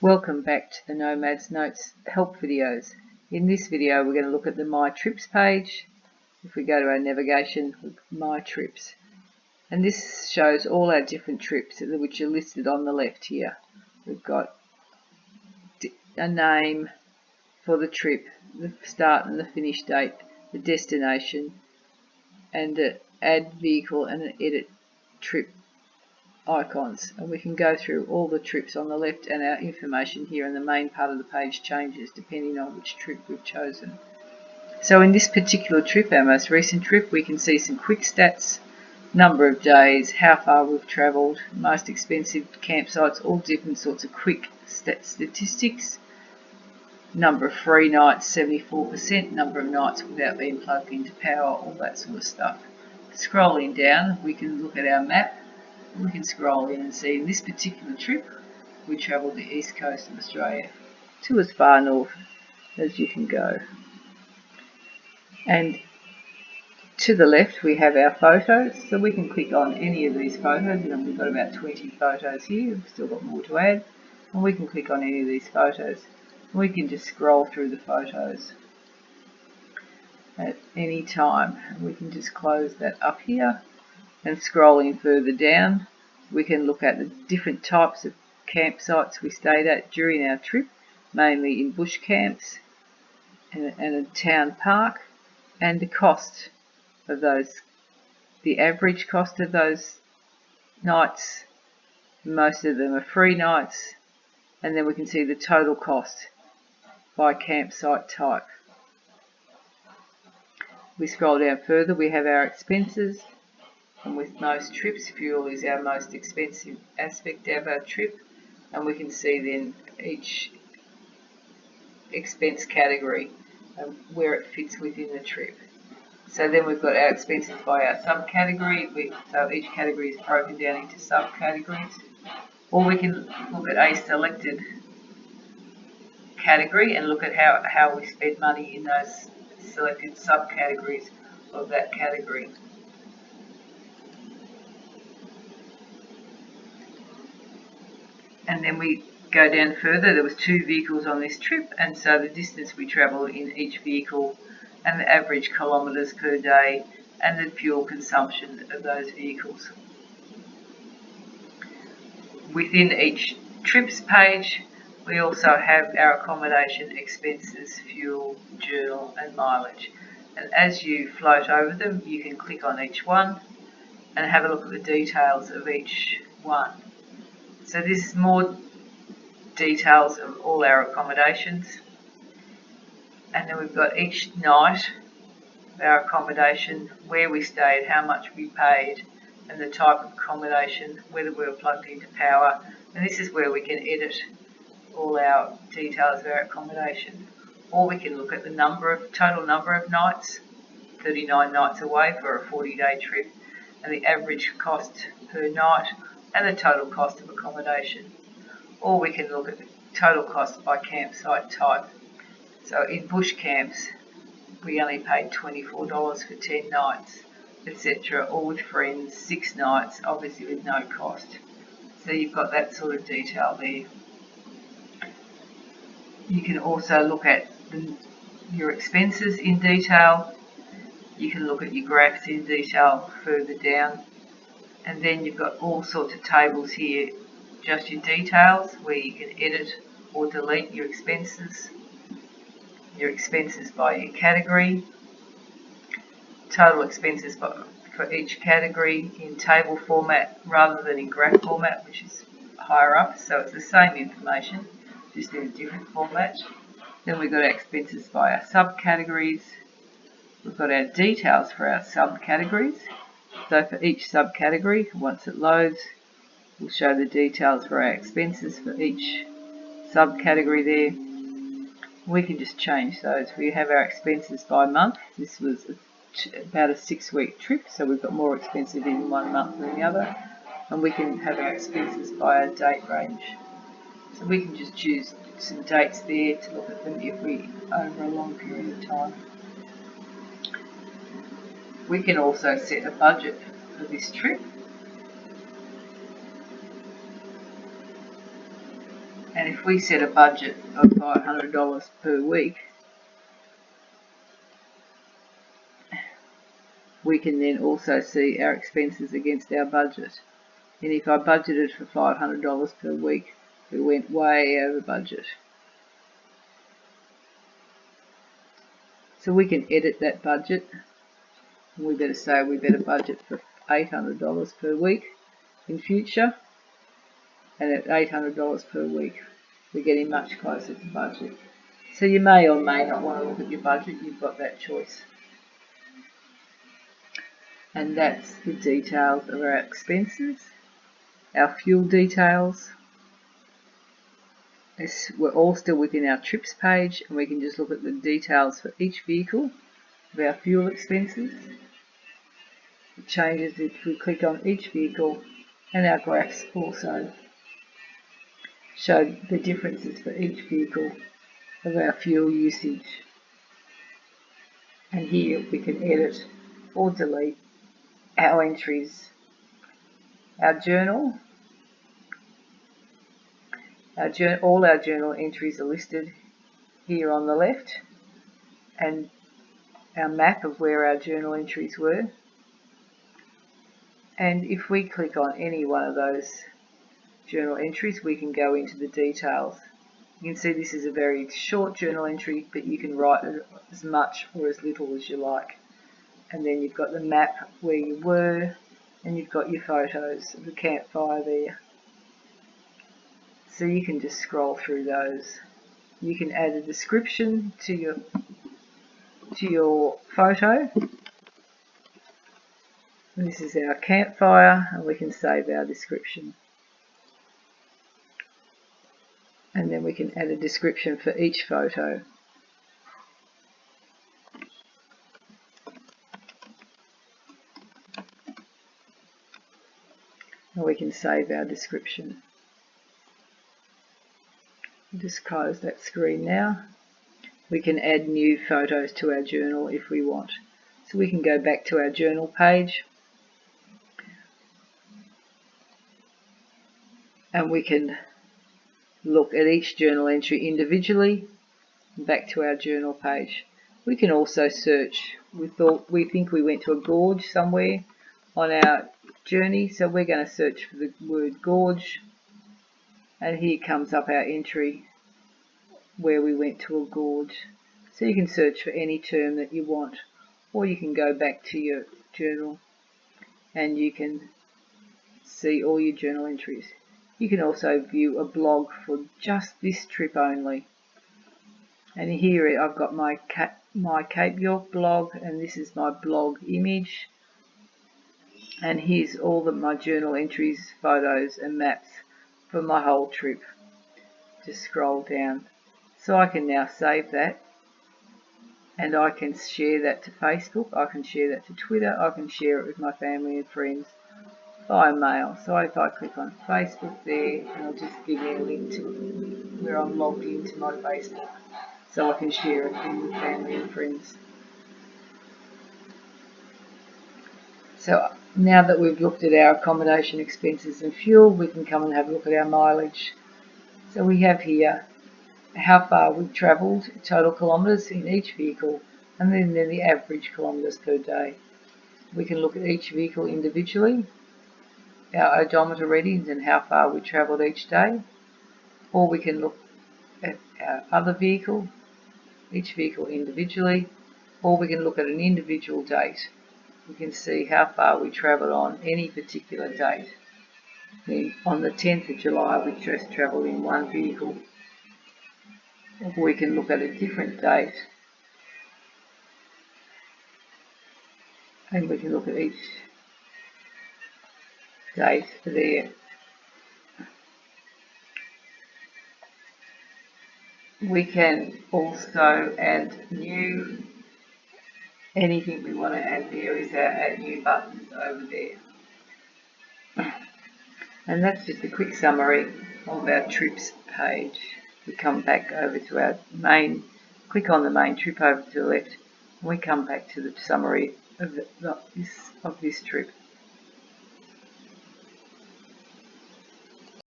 Welcome back to the Nomads Notes help videos. In this video we're going to look at the My Trips page. If we go to our navigation, My Trips. And this shows all our different trips which are listed on the left here. We've got a name for the trip, the start and the finish date, the destination, and an add vehicle and an edit trip icons, and we can go through all the trips on the left, and our information here in the main part of the page changes depending on which trip we've chosen. So in this particular trip, our most recent trip, we can see some quick stats, number of days, how far we've travelled, most expensive campsites, all different sorts of quick statistics, number of free nights 74%, number of nights without being plugged into power, all that sort of stuff. Scrolling down, we can look at our map. We can scroll in and see in this particular trip we travelled the east coast of Australia to as far north as you can go. And to the left we have our photos, so we can click on any of these photos, and we've got about 20 photos here, we've still got more to add, and we can click on any of these photos. We can just scroll through the photos at any time. We can just close that up here. And scrolling further down, we can look at the different types of campsites we stayed at during our trip, mainly in bush camps and a town park, and the cost of those, the average cost of those nights. Most of them are free nights, and then we can see the total cost by campsite type. We scroll down further, we have our expenses. And with most trips, fuel is our most expensive aspect of our trip, and we can see then each expense category and where it fits within the trip. So then we've got our expenses by our subcategory, so each category is broken down into subcategories, or we can look at a selected category and look at how we spend money in those selected subcategories of that category. And then we go down further. There was 2 vehicles on this trip, and so the distance we travel in each vehicle and the average kilometres per day and the fuel consumption of those vehicles. Within each trips page we also have our accommodation expenses, fuel, journal and mileage, and as you float over them you can click on each one and have a look at the details of each one. So this is more details of all our accommodations, and then we've got each night of our accommodation, where we stayed, how much we paid, and the type of accommodation, whether we were plugged into power, and this is where we can edit all our details of our accommodation. Or we can look at the total number of nights, 39 nights away for a 40-day trip, and the average cost per night, and the total cost of accommodation. Or we can look at the total cost by campsite type. So in bush camps we only paid $24 for 10 nights, etc. Or with friends 6 nights, obviously with no cost. So you've got that sort of detail there. You can also look at your expenses in detail. You can look at your graphs in detail further down. And then you've got all sorts of tables here, just your details, where you can edit or delete your expenses by your category, total expenses for each category in table format rather than in graph format, which is higher up, so it's the same information, just in a different format. Then we've got our expenses by our subcategories. We've got our details for our subcategories. So for each subcategory, once it loads, we'll show the details for our expenses for each subcategory there. We can just change those. We have our expenses by month. This was about a 6-week trip, so we've got more expensive in one month than the other. And we can have our expenses by a date range. So we can just choose some dates there to look at them if we over a long period of time. We can also set a budget for this trip. And if we set a budget of $500 per week, we can then also see our expenses against our budget. And if I budgeted for $500 per week, we went way over budget. So we can edit that budget. We better say we better budget for $800 per week in future. And at $800 per week, we're getting much closer to budget. So you may or may not want to look at your budget. You've got that choice. And that's the details of our expenses, our fuel details. We're all still within our trips page, and we can just look at the details for each vehicle of our fuel expenses. It changes if we click on each vehicle, and our graphs also show the differences for each vehicle of our fuel usage. And here we can edit or delete our entries. Our journal. All our journal entries are listed here on the left, and our map of where our journal entries were. And if we click on any one of those journal entries, we can go into the details. You can see this is a very short journal entry, but you can write as much or as little as you like. And then you've got the map where you were, and you've got your photos of the campfire there. So you can just scroll through those. You can add a description to your photo. This is our campfire, and we can save our description. And then we can add a description for each photo. And we can save our description. Just close that screen now. We can add new photos to our journal if we want. So we can go back to our journal page, and we can look at each journal entry individually. Back to our journal page. We can also search. We think we went to a gorge somewhere on our journey, so we're going to search for the word gorge. And here comes up our entry where we went to a gorge. So you can search for any term that you want, or you can go back to your journal and you can see all your journal entries. You can also view a blog for just this trip only. And here I've got my Cape York blog, and this is my blog image. And here's all of my journal entries, photos and maps for my whole trip. Just scroll down. So I can now save that, and I can share that to Facebook, I can share that to Twitter, I can share it with my family and friends via mail. So if I click on Facebook there, and I'll just give you a link to where I'm logged into my Facebook, so I can share it with family and friends. So now that we've looked at our accommodation expenses and fuel, we can come and have a look at our mileage. So we have here how far we've travelled, total kilometres in each vehicle, and then the average kilometres per day. We can look at each vehicle individually, our odometer readings and how far we travelled each day, or we can look at our other vehicle, each vehicle individually, or we can look at an individual date. We can see how far we travelled on any particular date. Then on the 10th of July we just travelled in one vehicle. Or we can look at a different date, and we can look at each date there. We can also add new, anything we want to add there is our add new buttons over there. And that's just a quick summary of our trips page. We come back over to our main, click on the main trip over to the left, and we come back to the summary of this trip.